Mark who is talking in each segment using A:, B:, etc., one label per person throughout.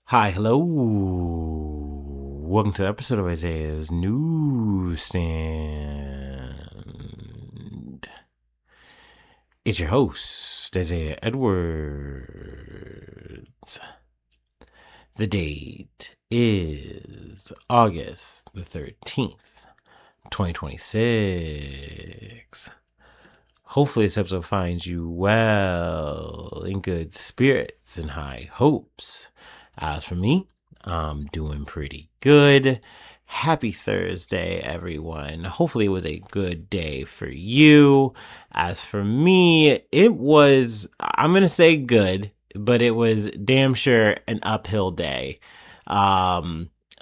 A: Hi, hello. Welcome to the episode of Isaiah's Newsstand. It's your host, Isaiah Edwards. The date is August the 13th, 2026. Hopefully this episode finds you well, in good spirits and high hopes. As for me, I'm doing pretty good. Happy Thursday, everyone. Hopefully it was a good day for you. As for me, it was, I'm going to say good, but it was damn sure an uphill day.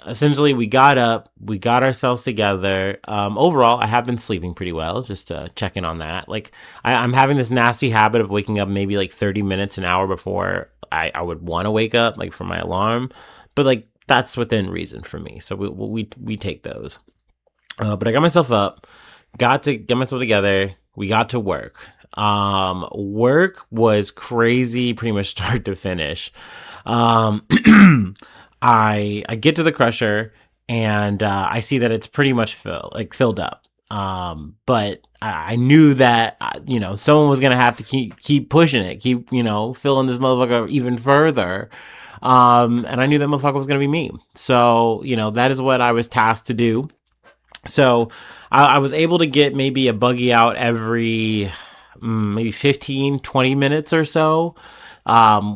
A: Essentially, we got up, we got ourselves together. Overall, I have been sleeping pretty well, just checking on that. Like, I'm having this nasty habit of waking up maybe like 30 minutes, an hour before I would want to wake up, like for my alarm. But like, that's within reason for me. So we take those. But I got myself up, got to get myself together. We got to work. Work was crazy, pretty much start to finish. I get to the crusher and I see that it's pretty much filled up. But I knew that someone was gonna have to keep pushing it, keep filling this motherfucker even further. And I knew that motherfucker was gonna be me. So that is what I was tasked to do. So I was able to get maybe a buggy out every maybe 15, 20 minutes or so.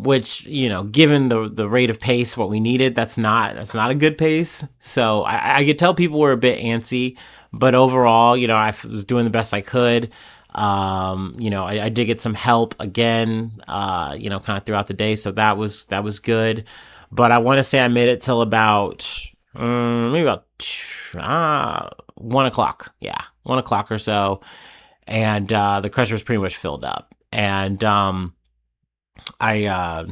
A: Which, given the rate of pace, what we needed, that's not a good pace. So I could tell people were a bit antsy, but overall, I was doing the best I could. I did get some help again, kind of throughout the day. So that was good. But I want to say I made it till about, maybe about 1 o'clock. Yeah. 1 o'clock or so. And, the crusher was pretty much filled up. And, I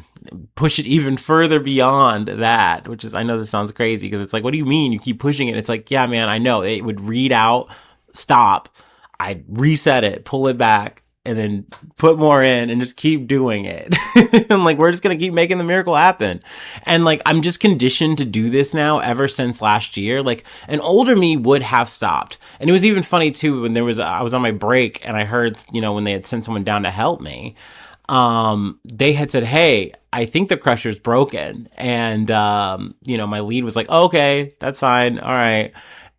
A: push it even further beyond that, which is, I know this sounds crazy because it's like, what do you mean you keep pushing it? It's like, yeah, man, I know. It would read out, stop, I'd reset it, pull it back, and then put more in and just keep doing it. And like, we're just going to keep making the miracle happen. And like, I'm just conditioned to do this now ever since last year. Like, an older me would have stopped. And it was even funny too, when I was on my break and I heard, when they had sent someone down to help me. They had said, hey, I think the crusher's broken. And, my lead was like, oh, okay, that's fine. All right.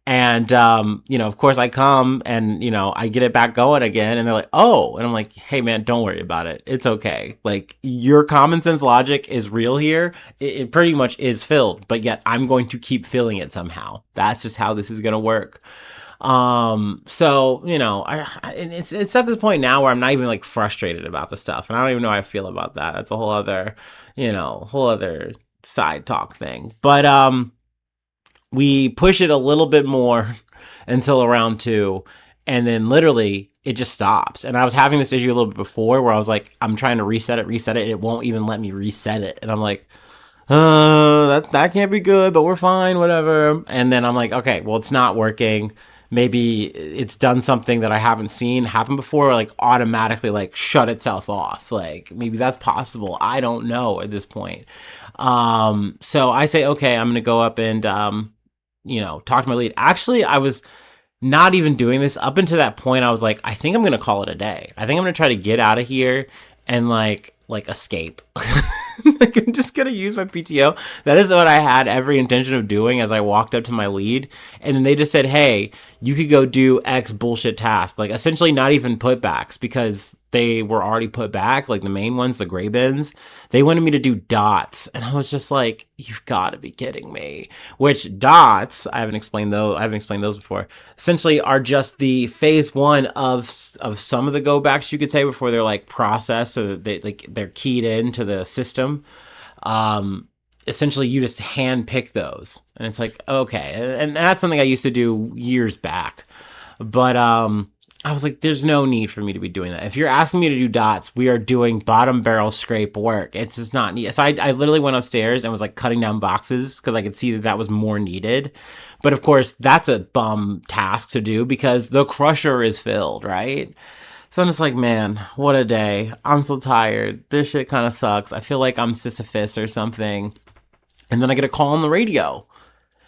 A: And, of course I come and, I get it back going again and they're like, oh, and I'm like, hey man, don't worry about it. It's okay. Like, your common sense logic is real here. It pretty much is filled, but yet I'm going to keep filling it somehow. That's just how this is going to work. So, it's at this point now where I'm not even like frustrated about the stuff. And I don't even know how I feel about that. That's a whole other side talk thing. But, we push it a little bit more until around 2. And then literally it just stops. And I was having this issue a little bit before where I was like, I'm trying to reset it. And it won't even let me reset it. And I'm like, that can't be good, but we're fine, whatever. And then I'm like, okay, well, it's not working. Maybe it's done something that I haven't seen happen before, or like automatically like shut itself off. Like, maybe that's possible. I don't know at this point. So I say, okay, I'm going to go up and, talk to my lead. Actually, I was not even doing this up until that point. I was like, I think I'm going to call it a day. I think I'm going to try to get out of here and like escape. Like, I'm just going to use my PTO. That is what I had every intention of doing as I walked up to my lead. And then they just said, hey, you could go do X bullshit task. Like, essentially not even putbacks because they were already put back, like the main ones, the gray bins. They wanted me to do dots. And I was just like, you've got to be kidding me. Which dots, I haven't explained those before, essentially are just the phase 1 of some of the go backs, you could say, before they're like processed, so that they're keyed into the system. Essentially you just hand pick those. And it's like, okay. And that's something I used to do years back. But, I was like, there's no need for me to be doing that. If you're asking me to do dots, we are doing bottom barrel scrape work. It's just not needed. So I literally went upstairs and was like cutting down boxes because I could see that was more needed. But of course, that's a bum task to do because the crusher is filled, right? So I'm just like, man, what a day. I'm so tired. This shit kind of sucks. I feel like I'm Sisyphus or something. And then I get a call on the radio.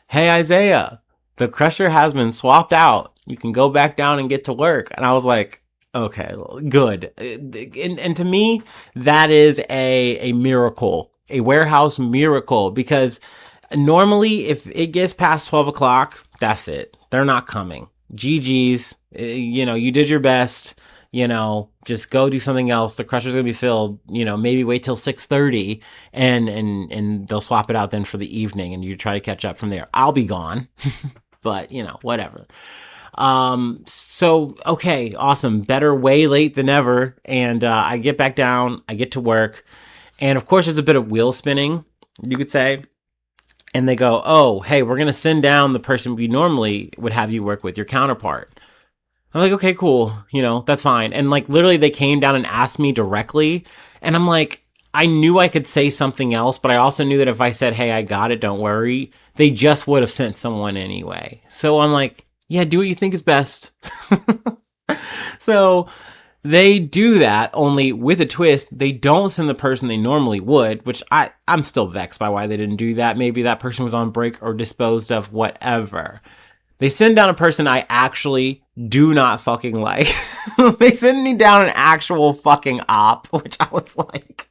A: Hey, Isaiah, the crusher has been swapped out. You can go back down and get to work. And I was like, okay, good. And to me, that is a miracle, a warehouse miracle, because normally if it gets past 12 o'clock, that's it. They're not coming. GG's, you did your best. Just go do something else. The crusher's gonna be filled. Maybe wait till 6:30, and they'll swap it out then for the evening, and you try to catch up from there. I'll be gone, but whatever. So okay, awesome. Better way late than never. And I get back down. I get to work, and of course, there's a bit of wheel spinning, you could say. And they go, oh, hey, we're gonna send down the person we normally would have you work with, your counterpart. I'm like, okay, cool. That's fine. And like, literally they came down and asked me directly. And I'm like, I knew I could say something else, but I also knew that if I said, hey, I got it, don't worry, they just would have sent someone anyway. So I'm like, yeah, do what you think is best. So they do that, only with a twist. They don't send the person they normally would, which I'm still vexed by why they didn't do that. Maybe that person was on break or disposed of, whatever. They send down a person I actually do not fucking like. They send me down an actual fucking op, which I was like,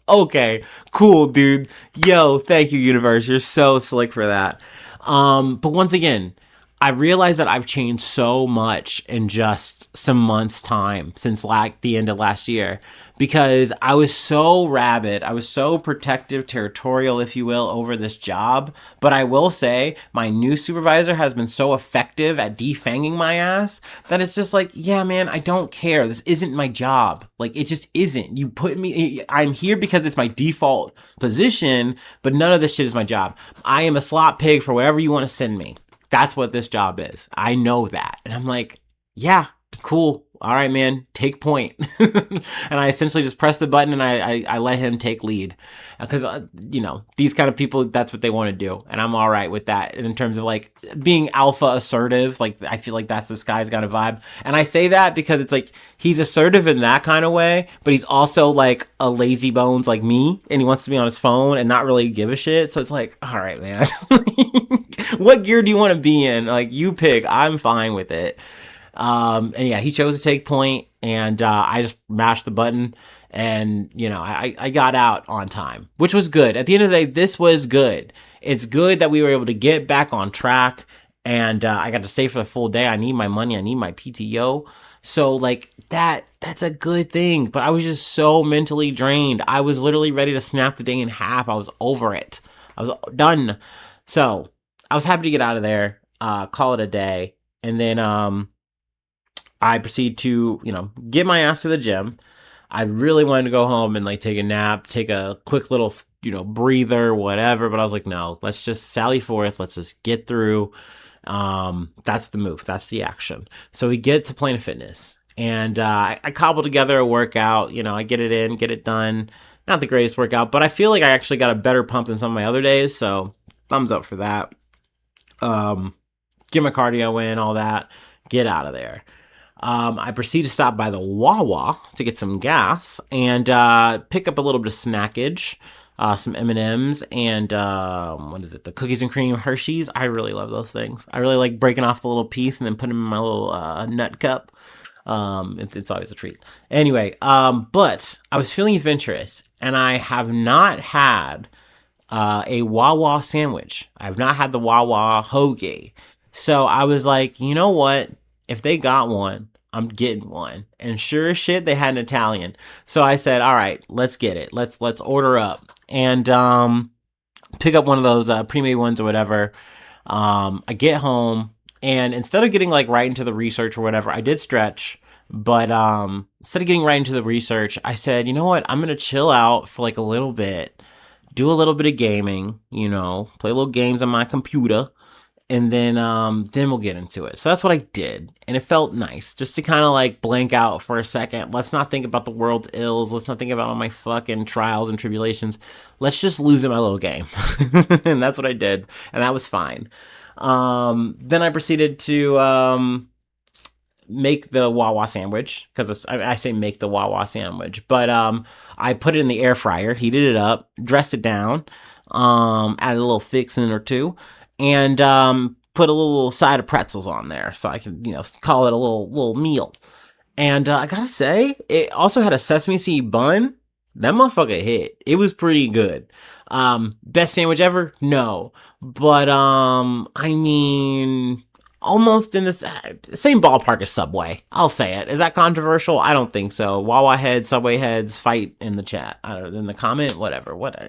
A: okay, cool, dude. Yo, thank you, universe. You're so slick for that. But once again, I realized that I've changed so much in just some months' time since the end of last year, because I was so rabid, I was so protective, territorial, if you will, over this job. But I will say my new supervisor has been so effective at defanging my ass that it's just like, yeah, man, I don't care. This isn't my job. Like, it just isn't. You put me, I'm here because it's my default position, but none of this shit is my job. I am a slot pig for wherever you want to send me. That's what this job is. I know that. And I'm like, yeah, cool. All right, man, take point. And I essentially just press the button and I let him take lead. Because, these kind of people, that's what they want to do. And I'm all right with that. And in terms of like being alpha assertive, like I feel like that's this guy's got a vibe. And I say that because it's like he's assertive in that kind of way, but he's also like a lazy bones like me. And he wants to be on his phone and not really give a shit. So it's like, all right, man. What gear do you want to be in? Like, you pick. I'm fine with it. And yeah, he chose to take point, and I just mashed the button, and I got out on time, which was good. At the end of the day, this was good. It's good that we were able to get back on track, and I got to stay for the full day. I need my money. I need my PTO. So like that's a good thing. But I was just so mentally drained. I was literally ready to snap the day in half. I was over it. I was done. So I was happy to get out of there, call it a day. And then I proceed to, get my ass to the gym. I really wanted to go home and like take a nap, take a quick little, breather, whatever. But I was like, no, let's just sally forth. Let's just get through. That's the move. That's the action. So we get to Planet Fitness, and I cobble together a workout. I get it in, get it done. Not the greatest workout, but I feel like I actually got a better pump than some of my other days. So thumbs up for that. Get my cardio in, all that, get out of there. I proceed to stop by the Wawa to get some gas and pick up a little bit of snackage, some M&Ms and the cookies and cream Hershey's. I really love those things. I really like breaking off the little piece and then putting them in my little nut cup. It's always a treat. Anyway, but I was feeling adventurous, and I have not had a Wawa sandwich. I've not had the Wawa hoagie. So I was like, you know what? If they got one, I'm getting one. And sure as shit, they had an Italian. So I said, all right, let's get it. Let's order up and pick up one of those pre-made ones or whatever. I get home, and instead of getting like right into the research or whatever, I did stretch. But instead of getting right into the research, I said, you know what? I'm going to chill out for like a little bit, do a little bit of gaming, play little games on my computer. And then we'll get into it. So that's what I did. And it felt nice just to kind of like blank out for a second. Let's not think about the world's ills. Let's not think about all my fucking trials and tribulations. Let's just lose in my little game. And that's what I did. And that was fine. Then I proceeded to make the Wawa sandwich, because I say make the Wawa sandwich, but I put it in the air fryer, heated it up, dressed it down, added a little fixin' or two, and put a little side of pretzels on there so I can, call it a little meal. And I gotta say, it also had a sesame seed bun. That motherfucker hit. It was pretty good. Best sandwich ever? No. But I mean, almost in the same ballpark as Subway. I'll say it. Is that controversial? I don't think so. Wawa heads, Subway heads, fight in the chat. I don't know, in the comment, whatever. What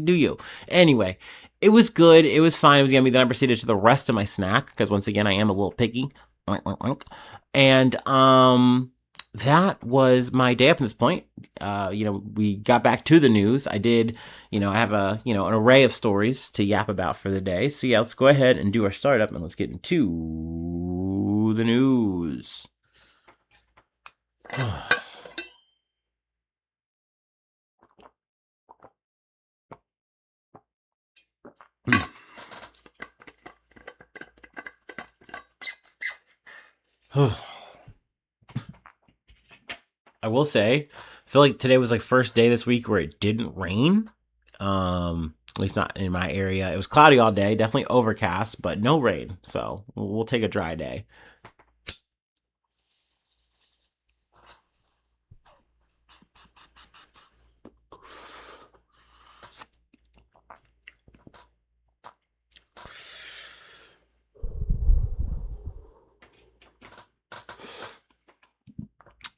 A: do you? Anyway, it was good. It was fine. It was yummy. Then I proceeded to the rest of my snack, because once again, I am a little picky. And that was my day up to this point. We got back to the news. I did, I have an array of stories to yap about for the day. So yeah, let's go ahead and do our startup, and let's get into the news. I will say, I feel like today was like first day this week where it didn't rain. At least not in my area. It was cloudy all day, definitely overcast, but no rain. So we'll take a dry day.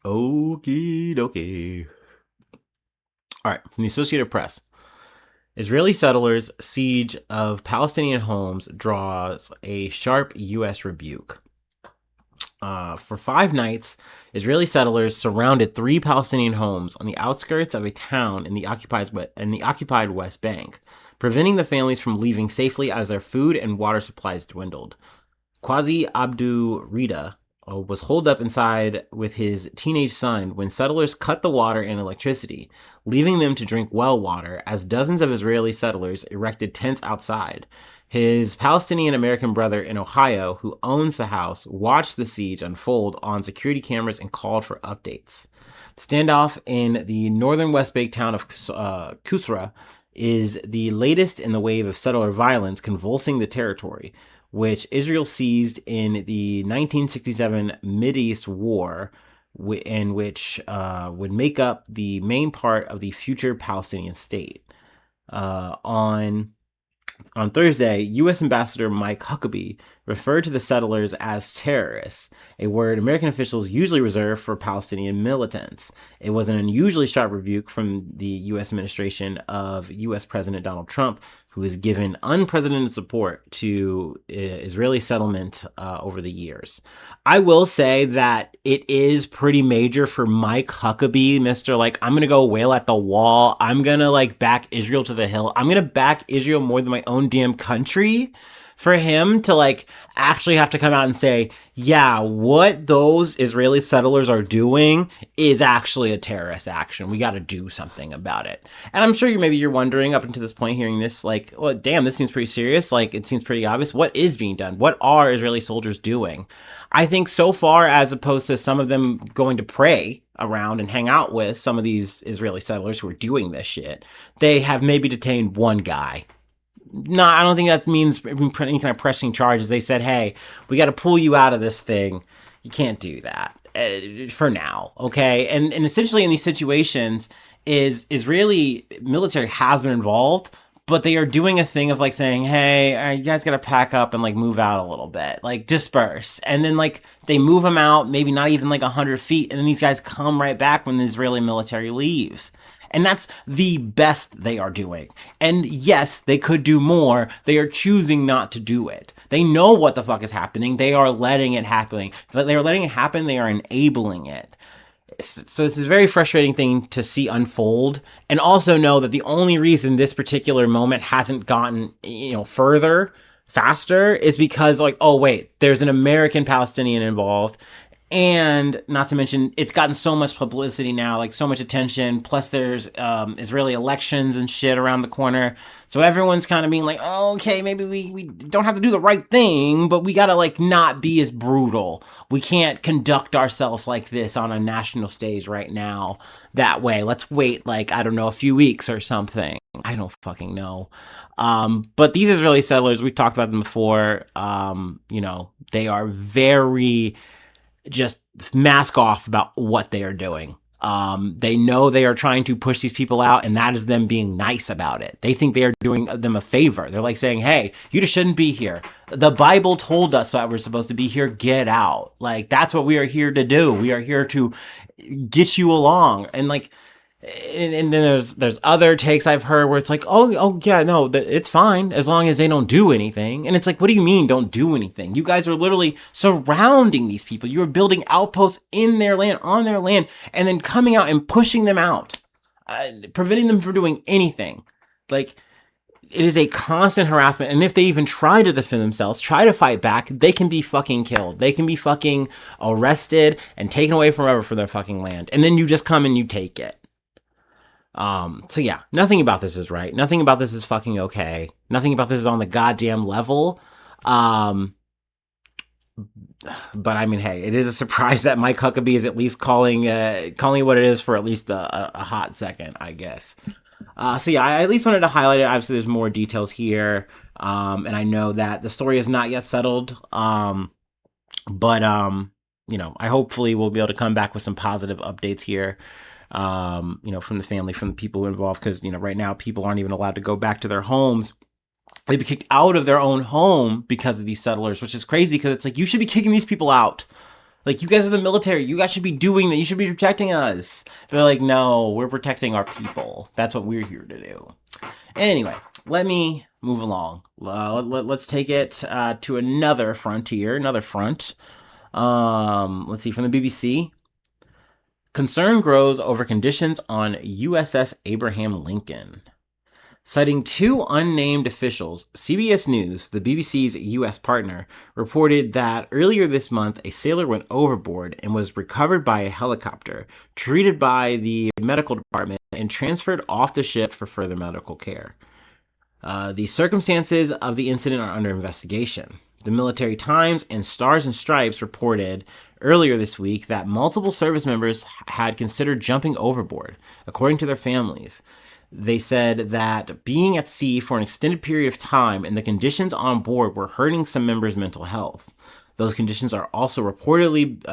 A: Okie dokie. All right, from the Associated Press. Israeli settlers' siege of Palestinian homes draws a sharp U.S. rebuke. For 5 nights, Israeli settlers surrounded 3 Palestinian homes on the outskirts of a town in the occupied West Bank, preventing the families from leaving safely as their food and water supplies dwindled. Qazi Abdu Rida was holed up inside with his teenage son when settlers cut the water and electricity, leaving them to drink well water as dozens of Israeli settlers erected tents outside. His Palestinian-American brother in Ohio, who owns the house, watched the siege unfold on security cameras and called for updates. The standoff in the northern West Bank town of Kusra is the latest in the wave of settler violence convulsing the territory, which Israel seized in the 1967 Mideast War, and which would make up the main part of the future Palestinian state. On Thursday, U.S. Ambassador Mike Huckabee referred to the settlers as terrorists, a word American officials usually reserve for Palestinian militants. It was an unusually sharp rebuke from the U.S. administration of U.S. President Donald Trump, who has given unprecedented support to Israeli settlement over the years. I will say that it is pretty major for Mike Huckabee, Mr. I'm going to go wail at the wall. I'm going to back Israel to the hill. I'm going to back Israel more than my own damn country. For him to actually have to come out and say, yeah, what those Israeli settlers are doing is actually a terrorist action. We got to do something about it. And I'm sure you're wondering up until this point, hearing this, well, damn, this seems pretty serious. It seems pretty obvious. What is being done? What are Israeli soldiers doing? I think so far, as opposed to some of them going to pray around and hang out with some of these Israeli settlers who are doing this shit, they have maybe detained one guy. No, I don't think that means any kind of pressing charges. They said, hey, we got to pull you out of this thing. You can't do that for now, okay? And essentially in these situations, Israeli military has been involved, but they are doing a thing of saying, hey, you guys got to pack up and move out a little bit, disperse. And then they move them out, maybe not even 100 feet. And then these guys come right back when the Israeli military leaves. And that's the best they are doing. And yes, they could do more. They are choosing not to do it. They know what the fuck is happening. They are letting it happen. They are letting it happen. They are enabling it. So this is a very frustrating thing to see unfold, and also know that the only reason this particular moment hasn't gotten, faster is because oh wait, there's an American Palestinian involved. And not to mention, it's gotten so much publicity now, like so much attention. Plus, there's Israeli elections and shit around the corner. So everyone's kind of being like, oh, okay, maybe we don't have to do the right thing, but we gotta like not be as brutal. We can't conduct ourselves like this on a national stage right now that way. Let's wait like, I don't know, a few weeks or something. I don't fucking know. But these Israeli settlers, we've talked about them before. They are very just mask off about what they are doing. They know they are trying to push these people out, and that is them being nice about it. They think they are doing them a favor. They're like saying, hey, you just shouldn't be here. The Bible told us that we're supposed to be here. Get out. Like, that's what we are here to do. We are here to get you along. And like, and then there's other takes I've heard where it's like, oh yeah, no, it's fine as long as they don't do anything. And it's like, what do you mean don't do anything? You guys are literally surrounding these people. You're building outposts in their land, on their land, and then coming out and pushing them out, preventing them from doing anything. Like, it is a constant harassment. And if they even try to defend themselves, try to fight back, they can be fucking killed. They can be fucking arrested and taken away forever for their fucking land. And then you just come and you take it. So yeah, nothing about this is right. Nothing about this is fucking okay. Nothing about this is on the goddamn level. But I mean, hey, it is a surprise that Mike Huckabee is at least calling what it is for at least a hot second, I guess. So yeah, I at least wanted to highlight it. Obviously, there's more details here. And I know that the story is not yet settled. But I hopefully will be able to come back with some positive updates here. From the family, from the people involved, because, right now people aren't even allowed to go back to their homes. They've been kicked out of their own home because of these settlers, which is crazy because it's like, you should be kicking these people out. Like, you guys are the military. You guys should be doing that. You should be protecting us. They're like, no, we're protecting our people. That's what we're here to do. Anyway, let me move along. Let's take it to another front. Let's see, from the BBC. Concern grows over conditions on USS Abraham Lincoln. Citing two unnamed officials, CBS News, the BBC's U.S. partner, reported that earlier this month a sailor went overboard and was recovered by a helicopter, treated by the medical department, and transferred off the ship for further medical care. The circumstances of the incident are under investigation. The Military Times and Stars and Stripes reported earlier this week that multiple service members had considered jumping overboard, according to their families. They said that being at sea for an extended period of time and the conditions on board were hurting some members' mental health. Those conditions are also reportedly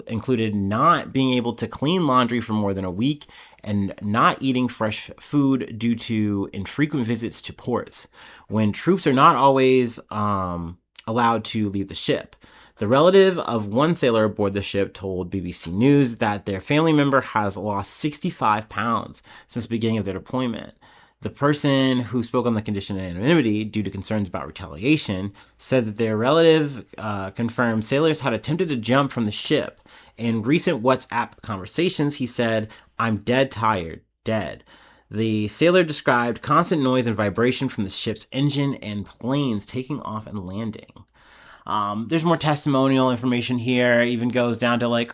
A: included not being able to clean laundry for more than a week and not eating fresh food due to infrequent visits to ports, when troops are not always allowed to leave the ship. The relative of one sailor aboard the ship told BBC News that their family member has lost 65 pounds since the beginning of their deployment. The person who spoke on the condition of anonymity due to concerns about retaliation said that their relative confirmed sailors had attempted to jump from the ship. In recent WhatsApp conversations, he said, "I'm dead tired, dead." The sailor described constant noise and vibration from the ship's engine and planes taking off and landing. There's more testimonial information here. It even goes down to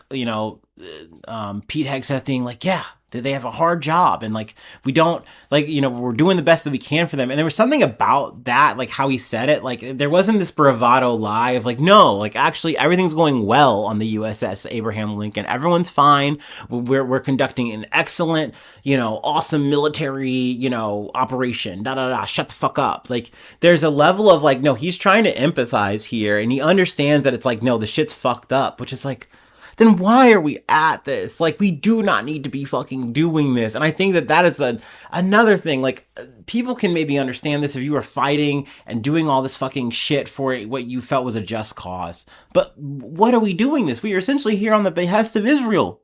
A: Pete Hegseth being like, yeah, they have a hard job. And we don't we're doing the best that we can for them. And there was something about that, like how he said it. There wasn't this bravado lie of no, actually everything's going well on the USS Abraham Lincoln. Everyone's fine. We're conducting an excellent, awesome military, operation. Shut the fuck up. There's a level of no, he's trying to empathize here, and he understands that it's no, the shit's fucked up, which is then why are we at this? We do not need to be fucking doing this. And I think that is another thing. People can maybe understand this if you were fighting and doing all this fucking shit for what you felt was a just cause. But what are we doing this? We are essentially here on the behest of Israel.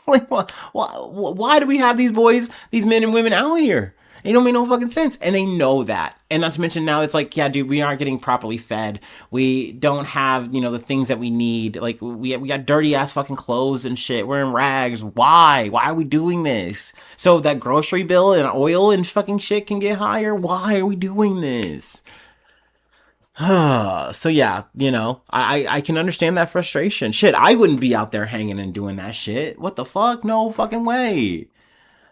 A: Why do we have these boys, these men and women out here? It don't make no fucking sense. And they know that. And not to mention now it's yeah, dude, we aren't getting properly fed. We don't have, the things that we need. We got dirty ass fucking clothes and shit. We're in rags. Why? Why are we doing this? So that grocery bill and oil and fucking shit can get higher? Why are we doing this? So yeah, I can understand that frustration. Shit, I wouldn't be out there hanging and doing that shit. What the fuck? No fucking way.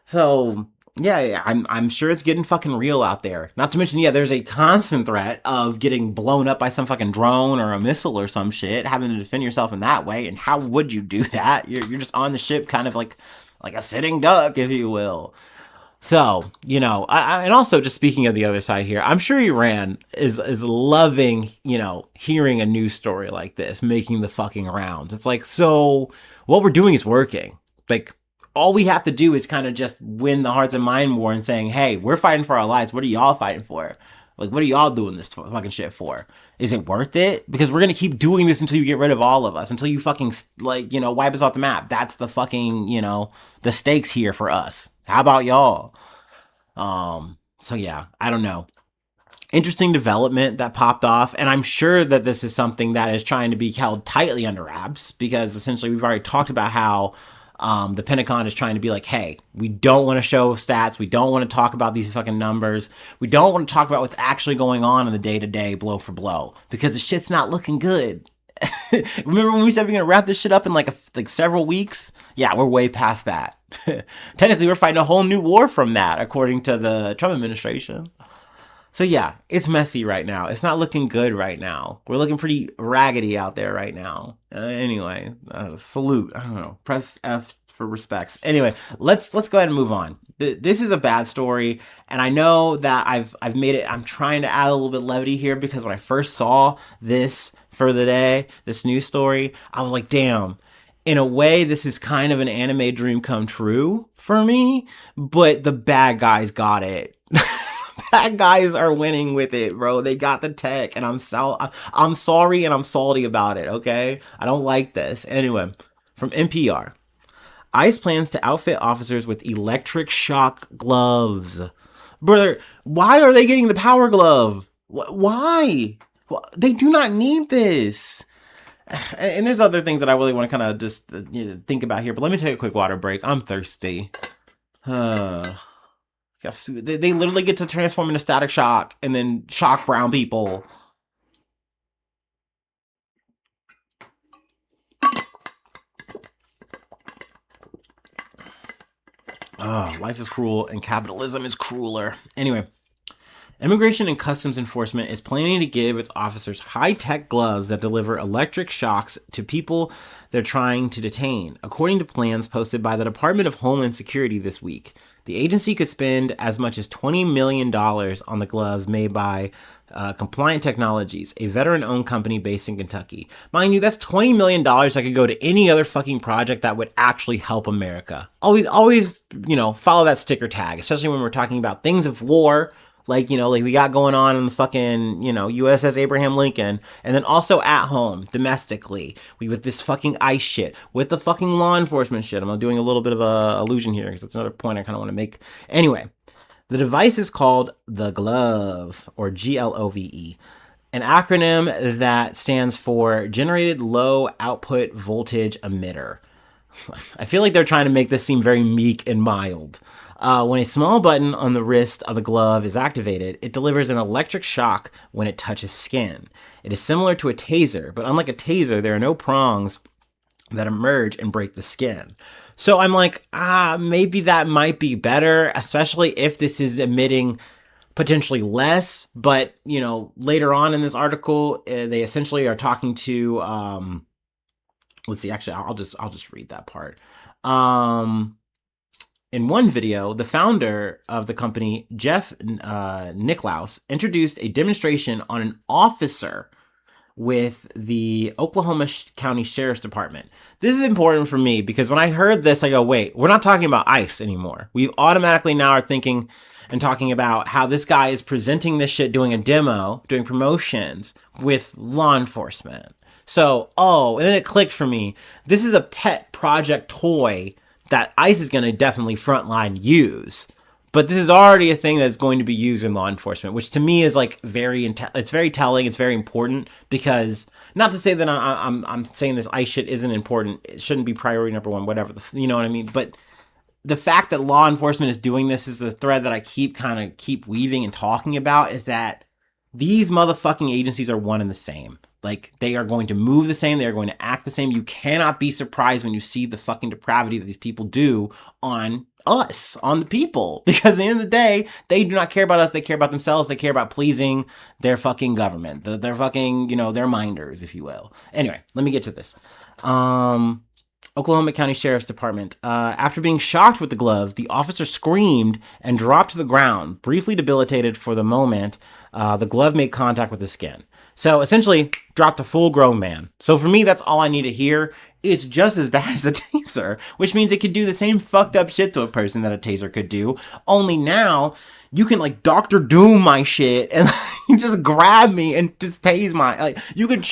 A: So yeah, I'm sure it's getting fucking real out there. Not to mention, yeah, there's a constant threat of getting blown up by some fucking drone or a missile or some shit, having to defend yourself in that way. And how would you do that? You're just on the ship, kind of like a sitting duck, if you will. So, and also just speaking of the other side here, I'm sure Iran is loving, hearing a news story like this, making the fucking rounds. It's like, so what we're doing is working. Like, all we have to do is kind of just win the hearts and mind war and saying, hey, we're fighting for our lives. What are y'all fighting for? Like, what are y'all doing this fucking shit for? Is it worth it? Because we're going to keep doing this until you get rid of all of us, until you fucking, wipe us off the map. That's the fucking, the stakes here for us. How about y'all? So yeah, I don't know. Interesting development that popped off, and I'm sure that this is something that is trying to be held tightly under wraps because essentially we've already talked about how the Pentagon is trying to be like, hey, we don't want to show stats. We don't want to talk about these fucking numbers. We don't want to talk about what's actually going on in the day-to-day blow for blow because the shit's not looking good. Remember when we said we're going to wrap this shit up in like several weeks? Yeah, we're way past that. Technically, we're fighting a whole new war from that, according to the Trump administration. So yeah, it's messy right now. It's not looking good right now. We're looking pretty raggedy out there right now. Anyway, salute. I don't know. Press F for respects. Anyway, let's go ahead and move on. This is a bad story, and I know that I've made it. I'm trying to add a little bit levity here because when I first saw this for the day, this news story, I was like, damn. In a way, this is kind of an anime dream come true for me, but the bad guys got it. Bad guys are winning with it, bro. They got the tech, and I'm sorry and I'm salty about it, okay? I don't like this. Anyway, from NPR. ICE plans to outfit officers with electric shock gloves. Brother, why are they getting the power glove? Why? They do not need this. And there's other things that I really want to kind of just think about here, but let me take a quick water break. I'm thirsty. Yes, they literally get to transform into Static Shock and then shock brown people. Oh, life is cruel and capitalism is crueler. Anyway, Immigration and Customs Enforcement is planning to give its officers high-tech gloves that deliver electric shocks to people they're trying to detain, according to plans posted by the Department of Homeland Security this week. The agency could spend as much as $20 million on the gloves made by Compliant Technologies, a veteran-owned company based in Kentucky. Mind you, that's $20 million that could go to any other fucking project that would actually help America. Always, follow that sticker tag, especially when we're talking about things of war, like we got going on in the fucking, USS Abraham Lincoln, and then also at home, domestically, with this fucking ICE shit, with the fucking law enforcement shit. I'm doing a little bit of a allusion here, because that's another point I kind of want to make. Anyway, the device is called the G.L.O.V.E, or G.L.O.V.E, an acronym that stands for Generated Low Output Voltage Emitter. I feel like they're trying to make this seem very meek and mild. When a small button on the wrist of the glove is activated, it delivers an electric shock when it touches skin. It is similar to a taser, but unlike a taser, there are no prongs that emerge and break the skin. So I'm like, maybe that might be better, especially if this is emitting potentially less. But, later on in this article, they essentially are talking to, let's see, actually, I'll just read that part. In one video, the founder of the company, Jeff Nicklaus, introduced a demonstration on an officer with the Oklahoma County Sheriff's Department. This is important for me because when I heard this, I go, wait, we're not talking about ICE anymore. We automatically now are thinking and talking about how this guy is presenting this shit, doing a demo, doing promotions with law enforcement. So, and then it clicked for me. This is a pet project toy that ICE is going to definitely frontline use. But this is already a thing that's going to be used in law enforcement, which to me is like it's very telling. It's very important because not to say that I'm saying this ICE shit isn't important. It shouldn't be priority number one, whatever. You know what I mean? But the fact that law enforcement is doing this is the thread that I keep weaving and talking about is that These motherfucking agencies are one and the same. Like, they are going to move the same. They are going to act the same. You cannot be surprised when you see the fucking depravity that these people do on us, on the people. Because at the end of the day, they do not care about us. They care about themselves. They care about pleasing their fucking government. Their fucking, their minders, if you will. Anyway, let me get to this. Oklahoma County Sheriff's Department. After being shocked with the glove, the officer screamed and dropped to the ground. Briefly debilitated for the moment, the glove made contact with the skin. So essentially, dropped a full-grown man. So for me, that's all I need to hear. It's just as bad as a taser, which means it could do the same fucked up shit to a person that a taser could do. Only now, you can like Dr. Doom my shit and just grab me and just tase my, you could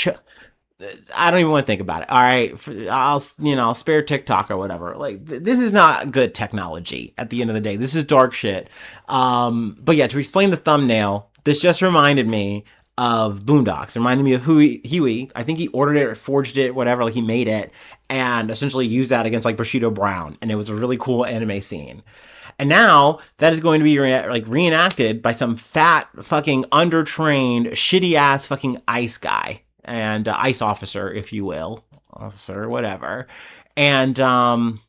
A: I don't even want to think about it. All right. I'll spare TikTok or whatever. Like, this is not good technology at the end of the day. This is dark shit. But yeah, to explain the thumbnail, this just reminded me of Boondocks. It reminded me of Huey. I think he ordered it or forged it, whatever. Like, he made it and essentially used that against like Bushido Brown. And it was a really cool anime scene. And now that is going to be reenacted by some fat fucking undertrained shitty ass fucking ICE guy. And ICE officer, if you will, officer, whatever. And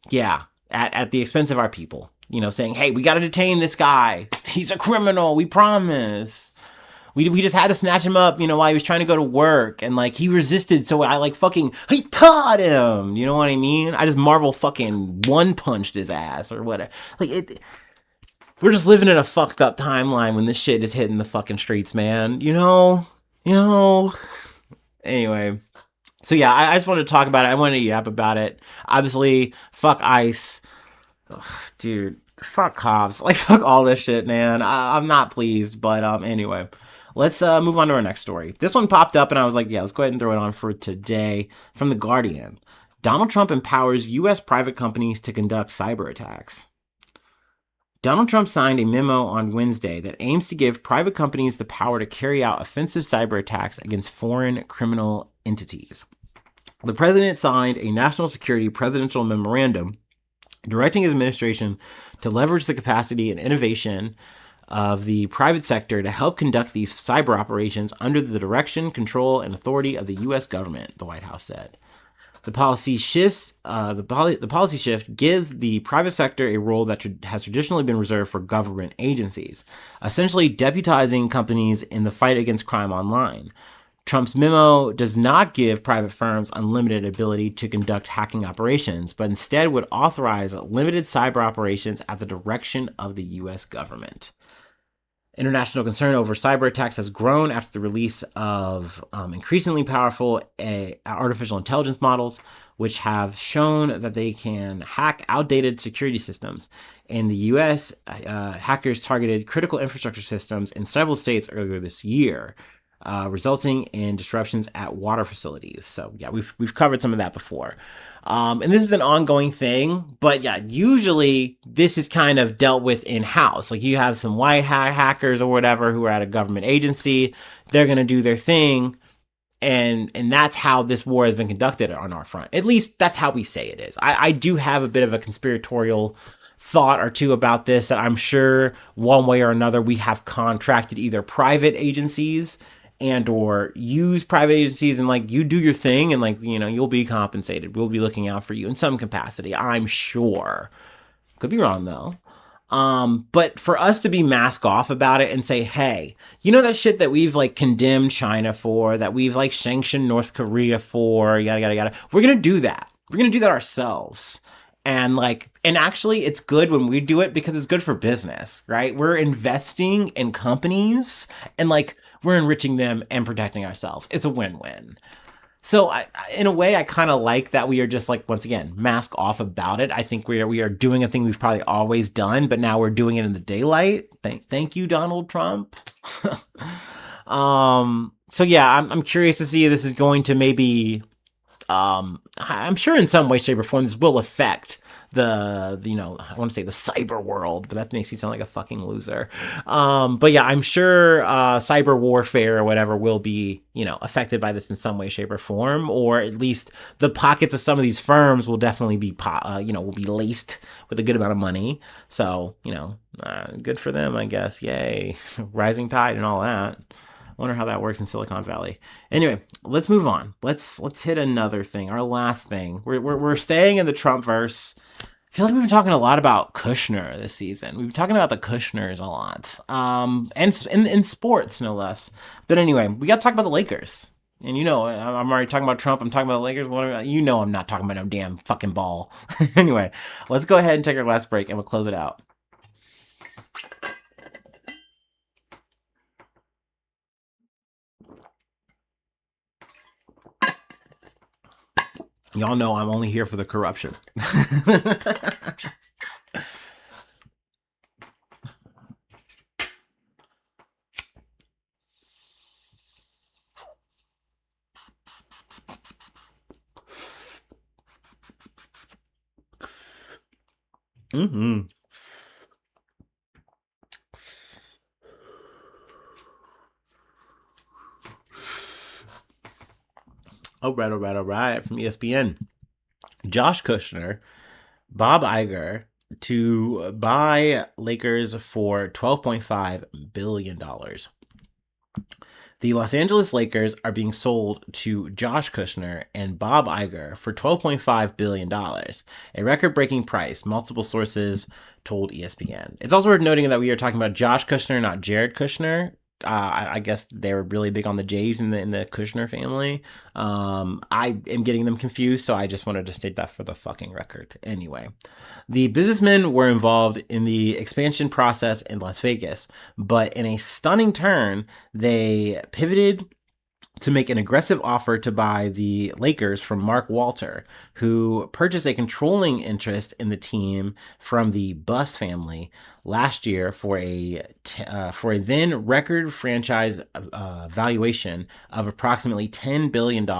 A: yeah, at the expense of our people, saying, hey, we got to detain this guy. He's a criminal. We promise. We just had to snatch him up, while he was trying to go to work. And like, he resisted. So I he taught him. You know what I mean? I just Marvel fucking one punched his ass or whatever. Like, we're just living in a fucked up timeline when this shit is hitting the fucking streets, man. Anyway, so yeah, I just wanted to talk about it. I wanted to yap about it. Obviously, fuck ICE. Ugh, dude, fuck cops. Like, fuck all this shit, man. I'm not pleased, but anyway. Let's move on to our next story. This one popped up, and I was like, yeah, let's go ahead and throw it on for today. From The Guardian. Donald Trump empowers U.S. private companies to conduct cyber attacks. Donald Trump signed a memo on Wednesday that aims to give private companies the power to carry out offensive cyber attacks against foreign criminal entities. The president signed a national security presidential memorandum directing his administration to leverage the capacity and innovation of the private sector to help conduct these cyber operations under the direction, control, and authority of the U.S. government, the White House said. The policy shift gives the private sector a role that has traditionally been reserved for government agencies, essentially deputizing companies in the fight against crime online. Trump's memo does not give private firms unlimited ability to conduct hacking operations, but instead would authorize limited cyber operations at the direction of the U.S. government. International concern over cyber attacks has grown after the release of increasingly powerful artificial intelligence models, which have shown that they can hack outdated security systems. In the U.S., hackers targeted critical infrastructure systems in several states earlier this year, resulting in disruptions at water facilities. So yeah, we've covered some of that before. And this is an ongoing thing, but yeah, usually this is kind of dealt with in-house. Like, you have some white hat hackers or whatever who are at a government agency. They're going to do their thing. And that's how this war has been conducted on our front. At least that's how we say it is. I do have a bit of a conspiratorial thought or two about this, that I'm sure one way or another we have contracted either private agencies and or use private agencies, and like, you do your thing and like, you'll be compensated. We'll be looking out for you in some capacity, I'm sure. Could be wrong though. But for us to be mask off about it and say, hey, that shit that we've like condemned China for, that we've like sanctioned North Korea for, yada. We're going to do that. We're going to do that ourselves. And actually it's good when we do it because it's good for business, right? We're investing in companies and like, we're enriching them and protecting ourselves. It's a win-win. So in a way, I kind of like that we are just like, once again, mask off about it. I think we are doing a thing we've probably always done, but now we're doing it in the daylight. Thank you, Donald Trump. So yeah, I'm curious to see if this is going to maybe, I'm sure in some way, shape, or form, this will affect I want to say the cyber world, but that makes you sound like a fucking loser. But yeah, I'm sure cyber warfare or whatever will be, affected by this in some way, shape, or form, or at least the pockets of some of these firms will definitely be, will be laced with a good amount of money. So, good for them, I guess. Yay. Rising tide and all that. Wonder how that works in Silicon Valley. Anyway, let's move on. Let's hit another thing. Our last thing. We're staying in the Trump verse. I feel like we've been talking a lot about Kushner this season. We've been talking about the Kushners a lot, and in sports no less. But anyway, we got to talk about the Lakers. And I'm already talking about Trump. I'm talking about the Lakers. I'm not talking about no damn fucking ball. Anyway, let's go ahead and take our last break, and we'll close it out. Y'all know I'm only here for the corruption. Mm-hmm. All right. From ESPN. Josh Kushner, Bob Iger to buy Lakers for $12.5 billion. The Los Angeles Lakers are being sold to Josh Kushner and Bob Iger for $12.5 billion, a record-breaking price, multiple sources told ESPN. It's also worth noting that we are talking about Josh Kushner, not Jared Kushner. I guess they're really big on the Jays in the Kushner family. I am getting them confused, so I just wanted to state that for the fucking record. Anyway, the businessmen were involved in the expansion process in Las Vegas, but in a stunning turn, they pivoted to make an aggressive offer to buy the Lakers from Mark Walter, who purchased a controlling interest in the team from the Buss family last year for a then record franchise valuation of approximately $10 billion.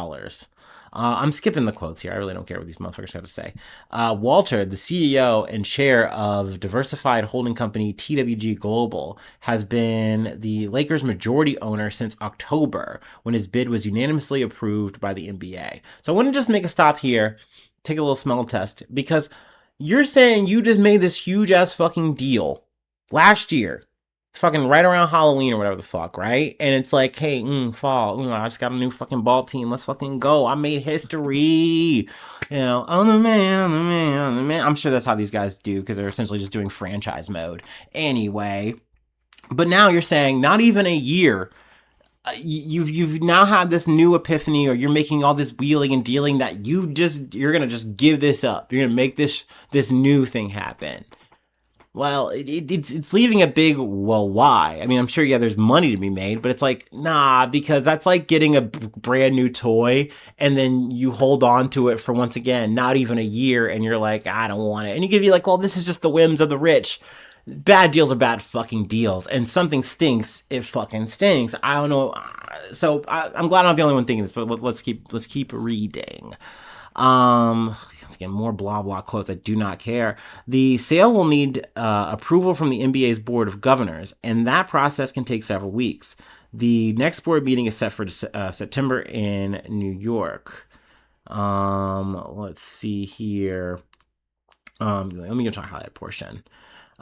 A: I'm skipping the quotes here. I really don't care what these motherfuckers have to say. Walter, the CEO and chair of diversified holding company TWG Global, has been the Lakers' majority owner since October, when his bid was unanimously approved by the NBA. So I want to just make a stop here, take a little smell test, because you're saying you just made this huge ass fucking deal last year. Fucking right around Halloween or whatever the fuck, right? And it's like, hey, fall, I just got a new fucking ball team. Let's fucking go. I made history. I'm the man. I'm sure that's how these guys do, because they're essentially just doing franchise mode. Anyway, but now you're saying not even a year. You've now had this new epiphany, or you're making all this wheeling and dealing that you're gonna just give this up. You're gonna make this new thing happen. Well, it's leaving a big, well, why? I mean, I'm sure, yeah, there's money to be made, but it's like, nah, because that's like getting a brand new toy and then you hold on to it for, once again, not even a year, and you're like, I don't want it. And you could be like, well, this is just the whims of the rich. Bad deals are bad fucking deals, and something stinks, it fucking stinks. I don't know. So I'm glad I'm not the only one thinking this, but let's keep reading. Again, more blah blah quotes. I do not care. The sale will need approval from the NBA's Board of Governors, and that process can take several weeks. The next board meeting is set for September in New York. Let's see here. Let me go to our highlight portion.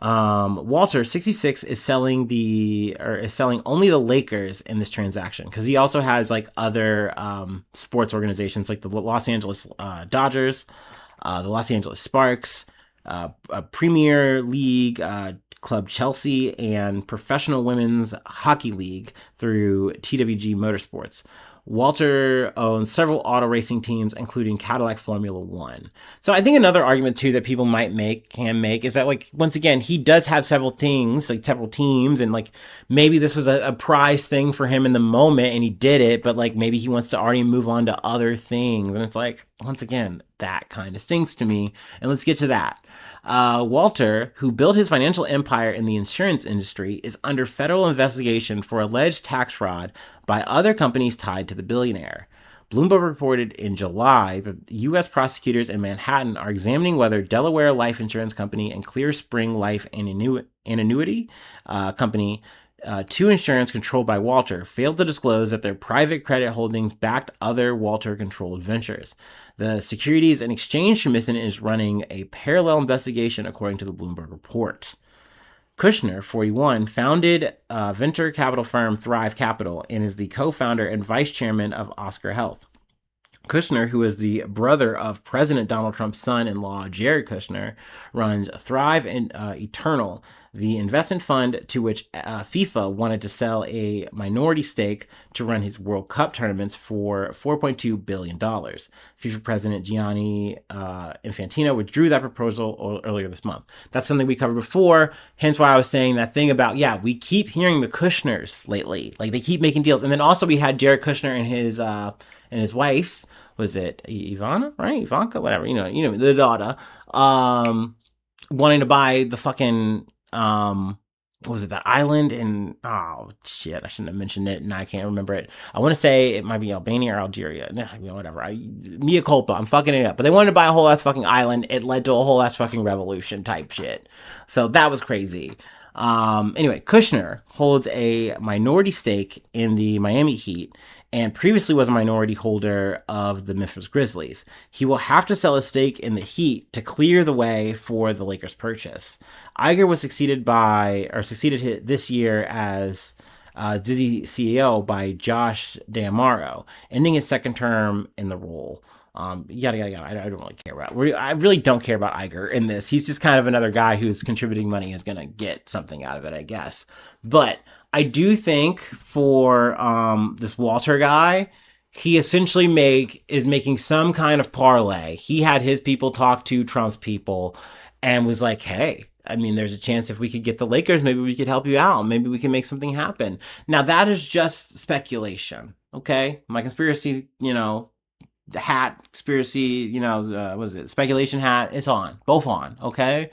A: Walter, 66, is selling only the Lakers in this transaction, because he also has like other sports organizations like the Los Angeles Dodgers, the Los Angeles Sparks, Premier League Club Chelsea, and Professional Women's Hockey League through TWG Motorsports. Walter owns several auto racing teams, including Cadillac Formula One. So I think another argument too that people can make is that, like, once again, he does have several things, like several teams, and like maybe this was a prize thing for him in the moment and he did it, but like maybe he wants to already move on to other things. And it's like, once again, that kind of stinks to me. And let's get to that. Walter, who built his financial empire in the insurance industry, is under federal investigation for alleged tax fraud by other companies tied to the billionaire. Bloomberg reported in July that U.S. prosecutors in Manhattan are examining whether Delaware Life Insurance Company and Clear Spring Life and Annuity Company, two insurance controlled by Walter, failed to disclose that their private credit holdings backed other Walter-controlled ventures. The Securities and Exchange Commission is running a parallel investigation, according to the Bloomberg report. Kushner, 41, founded venture capital firm Thrive Capital and is the co-founder and vice chairman of Oscar Health. Kushner, who is the brother of President Donald Trump's son-in-law, Jared Kushner, runs Thrive and Eternal, the investment fund to which FIFA wanted to sell a minority stake to run his World Cup tournaments for $4.2 billion. FIFA president Gianni Infantino withdrew that proposal earlier this month. That's something we covered before, hence why I was saying that thing about, we keep hearing the Kushners lately. Like, they keep making deals. And then also we had Jared Kushner and his wife, was it Ivana, right? Ivanka, whatever, you know, the daughter, wanting to buy the fucking, what was it, that island in, oh shit, I shouldn't have mentioned it and I can't remember it. I want to say it might be Albania or Algeria, whatever, mea culpa, I'm fucking it up. But they wanted to buy a whole ass fucking island. It led to a whole ass fucking revolution type shit. So that was crazy. Anyway, Kushner holds a minority stake in the Miami Heat and previously was a minority holder of the Memphis Grizzlies. He will have to sell a stake in the Heat to clear the way for the Lakers' purchase. Iger was succeeded this year as Disney CEO by Josh D'Amaro, ending his second term in the role. Yada, yada, yada. I don't really care about I really don't care about Iger in this. He's just kind of another guy who's contributing money, is going to get something out of it, I guess. But I do think for this Walter guy, he essentially is making some kind of parlay. He had his people talk to Trump's people and was like, hey, I mean, there's a chance if we could get the Lakers, maybe we could help you out. Maybe we can make something happen. Now, that is just speculation, okay? My conspiracy, the hat conspiracy, what is it? Speculation hat. It's on. Both on. Okay.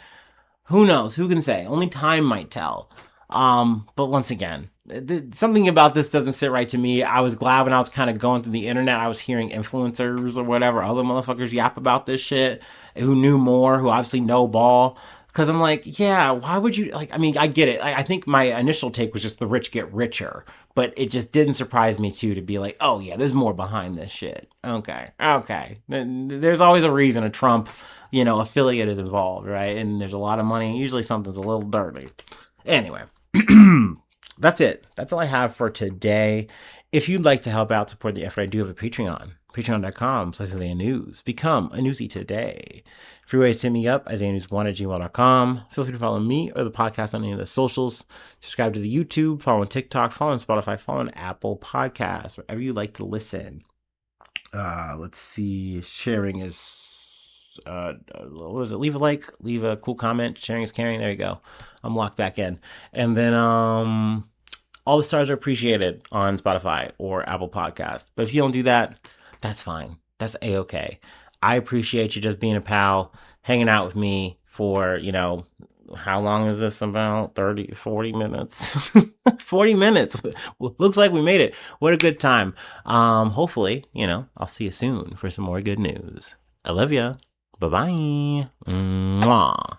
A: Who knows? Who can say? Only time might tell. But once again, something about this doesn't sit right to me. I was glad when I was kind of going through the internet, I was hearing influencers or whatever, other motherfuckers yap about this shit, who knew more, who obviously know ball. Because I'm like, yeah, why would you, I get it. I think my initial take was just the rich get richer. But it just didn't surprise me, too, to be like, oh, yeah, there's more behind this shit. Okay. There's always a reason a Trump, affiliate is involved, right? And there's a lot of money. Usually something's a little dirty. Anyway, that's it. That's all I have for today. If you'd like to help out, support the effort, I do have a Patreon. Patreon.com/IsaiahNews. Become a newsie today. Free ways to hit me up, IsaiahNews1@gmail.com. Feel free to follow me or the podcast on any of the socials. Subscribe to the YouTube, follow on TikTok, follow on Spotify, follow on Apple Podcasts, wherever you like to listen. Let's see. Sharing is, what was it? Leave a like, leave a cool comment. Sharing is caring. There you go. I'm locked back in. And then, all the stars are appreciated on Spotify or Apple Podcast. But if you don't do that, that's fine. That's A-okay. I appreciate you just being a pal, hanging out with me for, how long is this? About 30, 40 minutes? 40 minutes. Well, looks like we made it. What a good time. Hopefully, I'll see you soon for some more good news. I love ya. Bye-bye. Mwah.